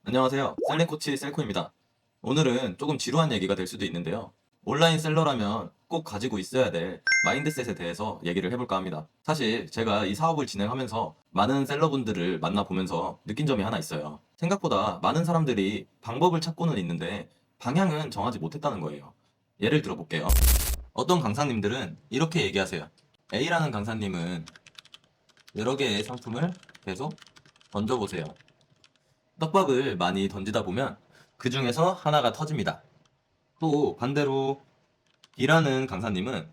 안녕하세요. 셀링코치 셀코입니다. 오늘은 조금 지루한 얘기가 될 수도 있는데요. 온라인 셀러라면 꼭 가지고 있어야 될 마인드셋에 대해서 얘기를 해볼까 합니다. 사실 제가 이 사업을 진행하면서 많은 셀러분들을 만나보면서 느낀 점이 하나 있어요. 생각보다 많은 사람들이 방법을 찾고는 있는데 방향은 정하지 못했다는 거예요. 예를 들어볼게요. 어떤 강사님들은 이렇게 얘기하세요. A라는 강사님은 여러 개의 상품을 계속 던져보세요. 떡밥을 많이 던지다 보면 그 중에서 하나가 터집니다. 또 반대로 B라는 강사님은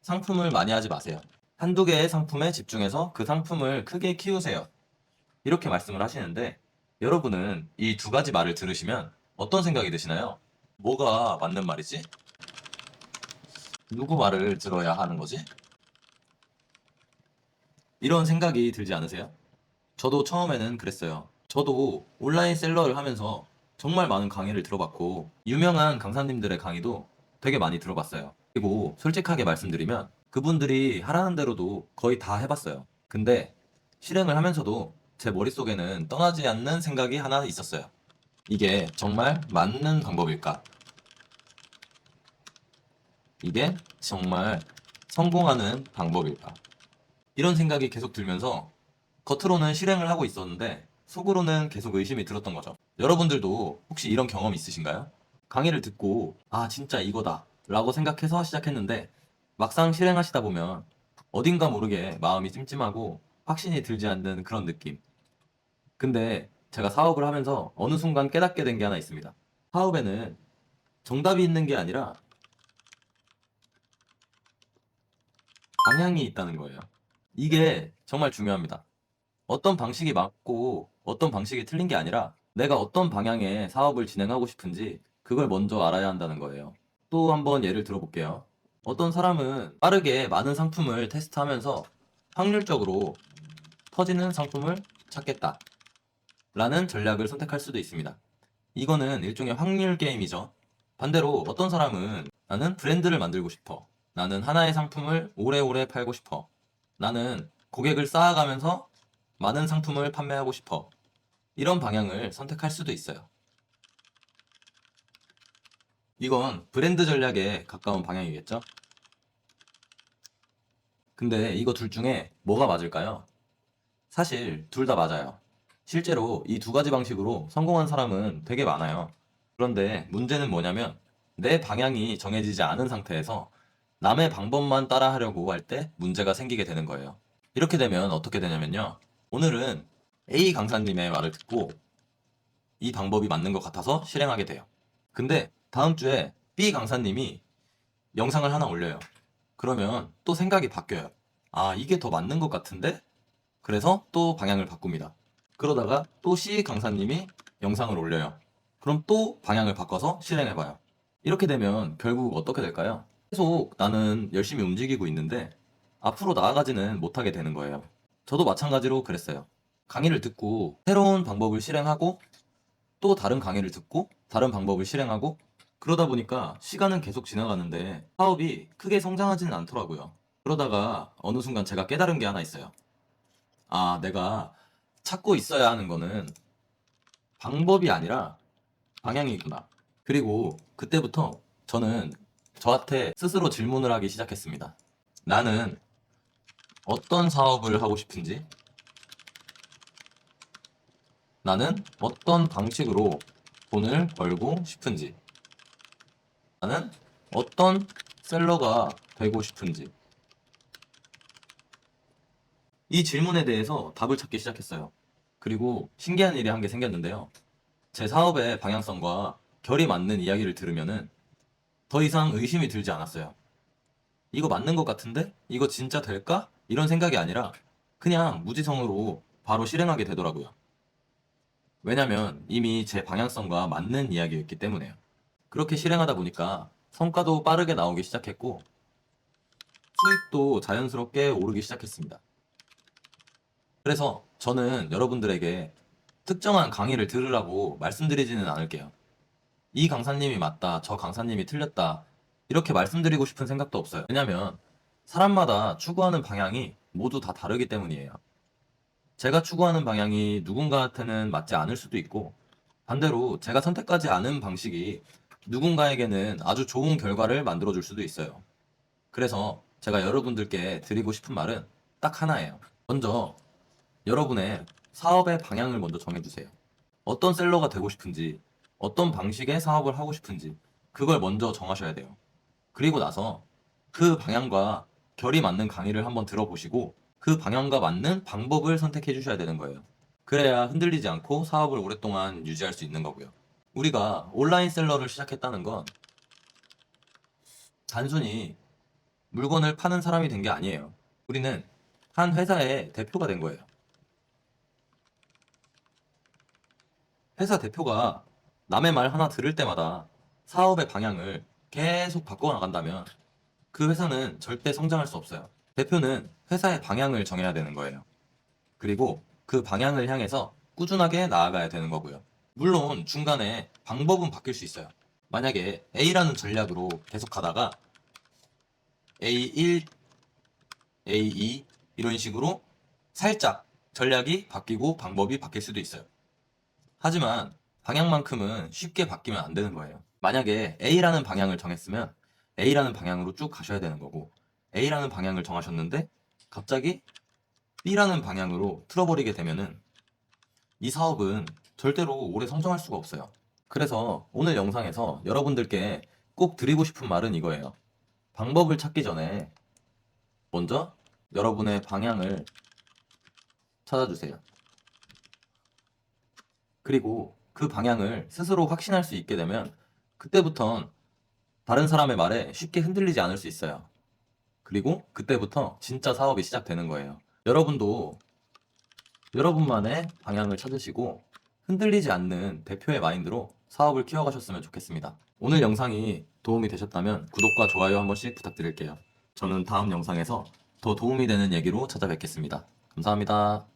상품을 많이 하지 마세요. 한두 개의 상품에 집중해서 그 상품을 크게 키우세요. 이렇게 말씀을 하시는데 여러분은 이 두 가지 말을 들으시면 어떤 생각이 드시나요? 뭐가 맞는 말이지? 누구 말을 들어야 하는 거지? 이런 생각이 들지 않으세요? 저도 처음에는 그랬어요. 저도 온라인 셀러를 하면서 정말 많은 강의를 들어봤고, 유명한 강사님들의 강의도 되게 많이 들어봤어요. 그리고 솔직하게 말씀드리면 그분들이 하라는 대로도 거의 다 해봤어요. 근데 실행을 하면서도 제 머릿속에는 떠나지 않는 생각이 하나 있었어요. 이게 정말 맞는 방법일까? 이게 정말 성공하는 방법일까? 이런 생각이 계속 들면서 겉으로는 실행을 하고 있었는데 속으로는 계속 의심이 들었던 거죠. 여러분들도 혹시 이런 경험 있으신가요? 강의를 듣고 아 진짜 이거다 라고 생각해서 시작했는데 막상 실행하시다 보면 어딘가 모르게 마음이 찜찜하고 확신이 들지 않는 그런 느낌. 근데 제가 사업을 하면서 어느 순간 깨닫게 된 게 하나 있습니다. 사업에는 정답이 있는 게 아니라 방향이 있다는 거예요. 이게 정말 중요합니다. 어떤 방식이 맞고 어떤 방식이 틀린 게 아니라 내가 어떤 방향의 사업을 진행하고 싶은지 그걸 먼저 알아야 한다는 거예요. 또 한번 예를 들어볼게요. 어떤 사람은 빠르게 많은 상품을 테스트하면서 확률적으로 터지는 상품을 찾겠다 라는 전략을 선택할 수도 있습니다. 이거는 일종의 확률 게임이죠. 반대로 어떤 사람은 나는 브랜드를 만들고 싶어. 나는 하나의 상품을 오래오래 팔고 싶어. 나는 고객을 쌓아가면서 많은 상품을 판매하고 싶어. 이런 방향을 선택할 수도 있어요. 이건 브랜드 전략에 가까운 방향이겠죠? 근데 이거 둘 중에 뭐가 맞을까요? 사실 둘 다 맞아요. 실제로 이 두 가지 방식으로 성공한 사람은 되게 많아요. 그런데 문제는 뭐냐면 내 방향이 정해지지 않은 상태에서 남의 방법만 따라하려고 할 때 문제가 생기게 되는 거예요. 이렇게 되면 어떻게 되냐면요. 오늘은 A 강사님의 말을 듣고 이 방법이 맞는 것 같아서 실행하게 돼요. 근데 다음 주에 B 강사님이 영상을 하나 올려요. 그러면 또 생각이 바뀌어요. 아, 이게 더 맞는 것 같은데? 그래서 또 방향을 바꿉니다. 그러다가 또 C 강사님이 영상을 올려요. 그럼 또 방향을 바꿔서 실행해봐요. 이렇게 되면 결국 어떻게 될까요? 계속 나는 열심히 움직이고 있는데 앞으로 나아가지는 못하게 되는 거예요. 저도 마찬가지로 그랬어요. 강의를 듣고 새로운 방법을 실행하고 또 다른 강의를 듣고 다른 방법을 실행하고 그러다 보니까 시간은 계속 지나가는데 사업이 크게 성장하지는 않더라고요. 그러다가 어느 순간 제가 깨달은 게 하나 있어요. 아, 내가 찾고 있어야 하는 거는 방법이 아니라 방향이구나. 그리고 그때부터 저는 저한테 스스로 질문을 하기 시작했습니다. 나는 어떤 사업을 하고 싶은지, 나는 어떤 방식으로 돈을 벌고 싶은지, 나는 어떤 셀러가 되고 싶은지. 이 질문에 대해서 답을 찾기 시작했어요. 그리고 신기한 일이 한 게 생겼는데요. 제 사업의 방향성과 결이 맞는 이야기를 들으면은 더 이상 의심이 들지 않았어요. 이거 맞는 것 같은데? 이거 진짜 될까? 이런 생각이 아니라 그냥 무지성으로 바로 실행하게 되더라고요. 왜냐면 이미 제 방향성과 맞는 이야기였기 때문에요. 그렇게 실행하다 보니까 성과도 빠르게 나오기 시작했고 수익도 자연스럽게 오르기 시작했습니다. 그래서 저는 여러분들에게 특정한 강의를 들으라고 말씀드리지는 않을게요. 이 강사님이 맞다, 저 강사님이 틀렸다, 이렇게 말씀드리고 싶은 생각도 없어요. 왜냐면 사람마다 추구하는 방향이 모두 다 다르기 때문이에요. 제가 추구하는 방향이 누군가한테는 맞지 않을 수도 있고, 반대로 제가 선택하지 않은 방식이 누군가에게는 아주 좋은 결과를 만들어줄 수도 있어요. 그래서 제가 여러분들께 드리고 싶은 말은 딱 하나예요. 먼저 여러분의 사업의 방향을 먼저 정해주세요. 어떤 셀러가 되고 싶은지, 어떤 방식의 사업을 하고 싶은지, 그걸 먼저 정하셔야 돼요. 그리고 나서 그 방향과 결이 맞는 강의를 한번 들어보시고 그 방향과 맞는 방법을 선택해 주셔야 되는 거예요. 그래야 흔들리지 않고 사업을 오랫동안 유지할 수 있는 거고요. 우리가 온라인 셀러를 시작했다는 건 단순히 물건을 파는 사람이 된 게 아니에요. 우리는 한 회사의 대표가 된 거예요. 회사 대표가 남의 말 하나 들을 때마다 사업의 방향을 계속 바꿔나간다면 그 회사는 절대 성장할 수 없어요. 대표는 회사의 방향을 정해야 되는 거예요. 그리고 그 방향을 향해서 꾸준하게 나아가야 되는 거고요. 물론 중간에 방법은 바뀔 수 있어요. 만약에 A라는 전략으로 계속 가다가 A1, A2 이런 식으로 살짝 전략이 바뀌고 방법이 바뀔 수도 있어요. 하지만 방향만큼은 쉽게 바뀌면 안 되는 거예요. 만약에 A라는 방향을 정했으면 A라는 방향으로 쭉 가셔야 되는 거고, A라는 방향을 정하셨는데 갑자기 B라는 방향으로 틀어버리게 되면은 이 사업은 절대로 오래 성장할 수가 없어요. 그래서 오늘 영상에서 여러분들께 꼭 드리고 싶은 말은 이거예요. 방법을 찾기 전에 먼저 여러분의 방향을 찾아주세요. 그리고 그 방향을 스스로 확신할 수 있게 되면 그때부턴 다른 사람의 말에 쉽게 흔들리지 않을 수 있어요. 그리고 그때부터 진짜 사업이 시작되는 거예요. 여러분도 여러분만의 방향을 찾으시고 흔들리지 않는 대표의 마인드로 사업을 키워가셨으면 좋겠습니다. 오늘 영상이 도움이 되셨다면 구독과 좋아요 한 번씩 부탁드릴게요. 저는 다음 영상에서 더 도움이 되는 얘기로 찾아뵙겠습니다. 감사합니다.